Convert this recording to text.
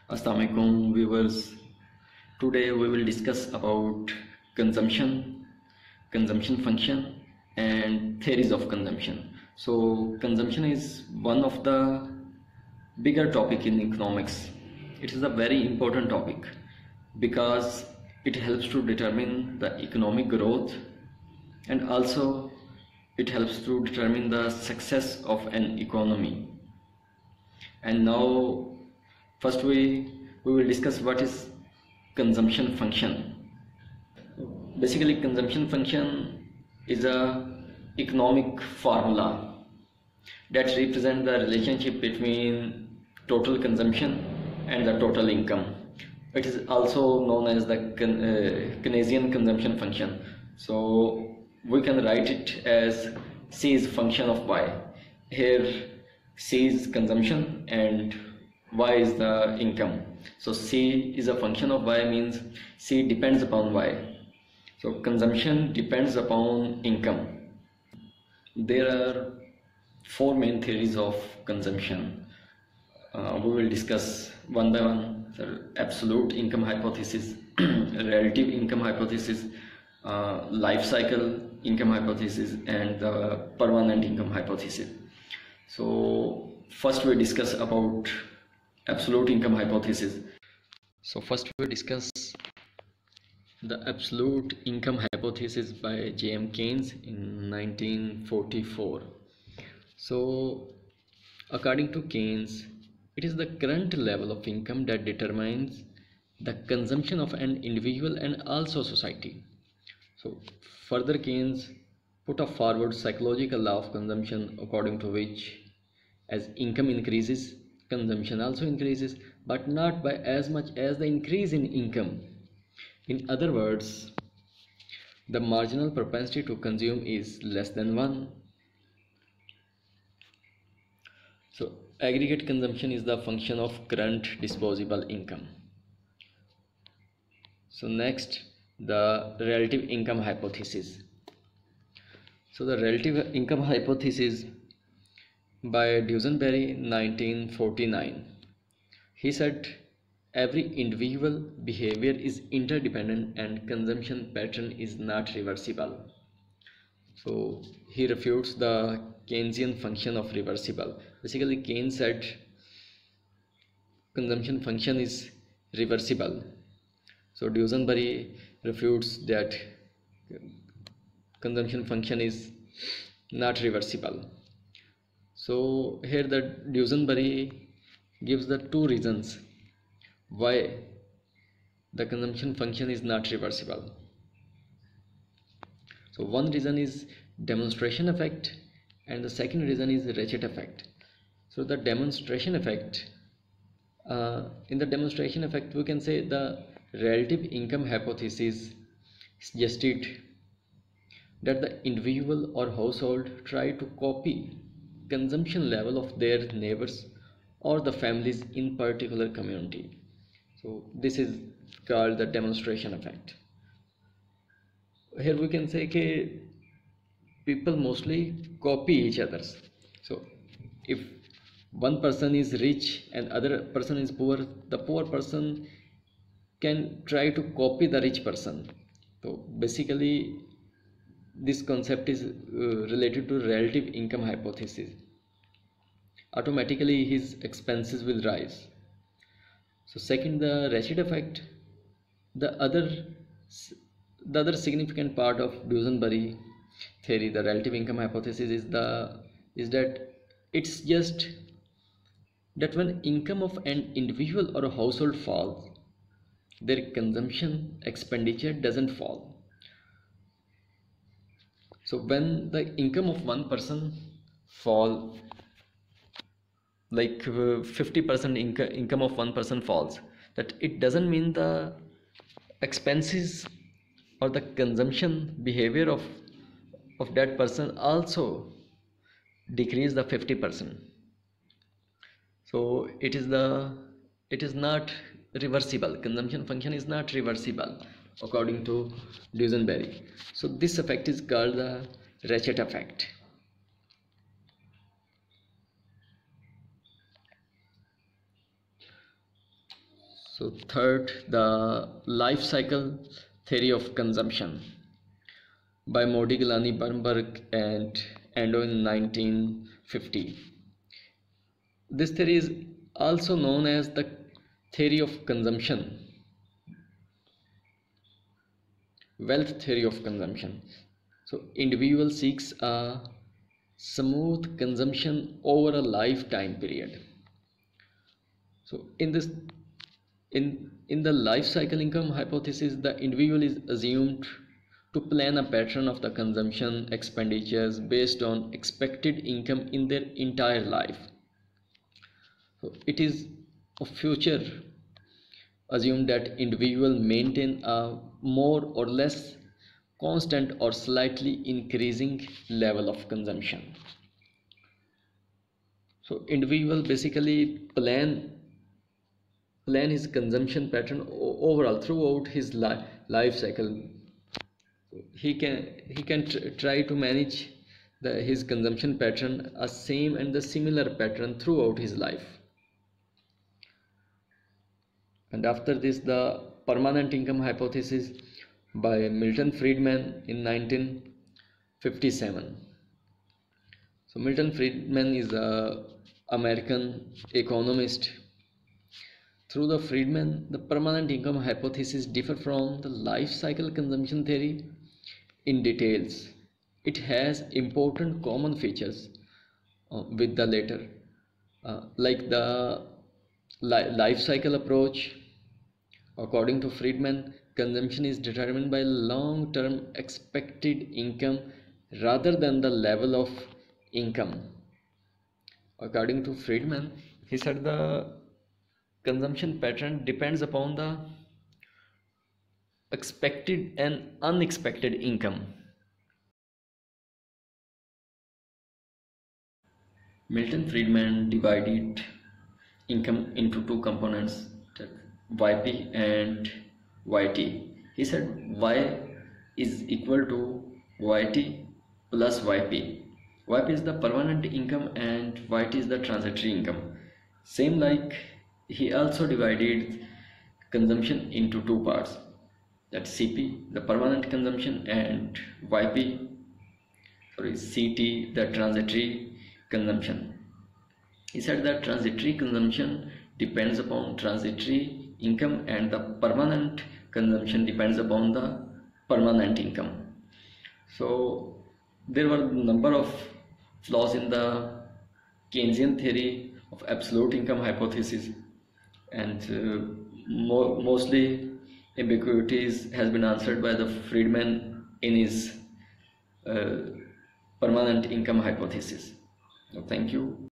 Assalamualaikum viewers. Today we will discuss about consumption function and theories of consumption. So consumption is one of the bigger topic in economics. It is a very important topic because it helps to determine the economic growth, and also it helps to determine the success of an economy. And now first we will discuss what is consumption function. Basically, consumption function is a economic formula that represents the relationship between total consumption and the total income. It is also known as the Keynesian consumption function. So we can write it as C is function of Y. Here C is consumption and Y is the income. So C is a function of Y means C depends upon Y. So consumption depends upon income. There are four main theories of consumption. We will discuss one by one: the absolute income hypothesis, relative income hypothesis, life cycle income hypothesis, and the permanent income hypothesis. So first we discuss about absolute income hypothesis. So first we discuss the absolute income hypothesis by J.M. Keynes in 1944. So according to Keynes, it is the current level of income that determines the consumption of an individual and also society. So further, Keynes put a forward psychological law of consumption according to which as income increases, consumption also increases, but not by as much as the increase in income. In other words, the marginal propensity to consume is less than 1. So aggregate consumption is the function of current disposable income. So next, the relative income hypothesis. So the relative income hypothesis by Duesenberry 1949. He said every individual behavior is interdependent and consumption pattern is not reversible. So he refutes the Keynesian function of reversible. Basically, Keynes said consumption function is reversible. So Duesenberry refutes that consumption function is not reversible. So here the Duesenberry gives the two reasons why the consumption function is not reversible. So one reason is demonstration effect and the second reason is ratchet effect. So the demonstration effect, in the demonstration effect we can say the relative income hypothesis suggested that the individual or household try to copy consumption level of their neighbors or the families in particular community. So this is called the demonstration effect. Here we can say that people mostly copy each others. So if one person is rich and other person is poor, the poor person can try to copy the rich person. So basically this concept is related to relative income hypothesis. Automatically his expenses will rise. So second, the ratchet effect. The other significant part of Duesenberry theory, the relative income hypothesis, is that it's just that when income of an individual or a household falls, their consumption expenditure doesn't fall. So when the income of one person fall, like 50% income of one person falls, that it doesn't mean the expenses or the consumption behavior of that person also decrease the 50%. So it is not reversible. Consumption function is not reversible according to Duesenberry. So this effect is called the ratchet effect. So third, the life cycle theory of consumption by Modigliani, Bernberg and Ando in 1950. This theory is also known as the theory of consumption, wealth theory of consumption. So individual seeks a smooth consumption over a lifetime period. So in the life cycle income hypothesis, the individual is assumed to plan a pattern of the consumption expenditures based on expected income in their entire life. So it is a future assume that individual maintain a more or less constant or slightly increasing level of consumption. So individual basically plan his consumption pattern overall throughout his life cycle. He can try to manage his consumption pattern a same and the similar pattern throughout his life. And after this, the permanent income hypothesis by Milton Friedman in 1957. So Milton Friedman is a American economist. Through the Friedman, the permanent income hypothesis differ from the life cycle consumption theory in details. It has important common features with the latter, like the life cycle approach. According to Friedman, consumption is determined by long-term expected income rather than the level of income. According to Friedman, he said the consumption pattern depends upon the expected and unexpected income. Milton Friedman divided income into two components, YP and YT. He said Y is equal to YT plus YP. YP is the permanent income and YT is the transitory income. Same like he also divided consumption into two parts, that's CP, the permanent consumption, and CT, the transitory consumption. He said that transitory consumption depends upon transitory income and the permanent consumption depends upon the permanent income. So there were a number of flaws in the Keynesian theory of absolute income hypothesis, and mostly ambiguities has been answered by the Friedman in his permanent income hypothesis. So thank you.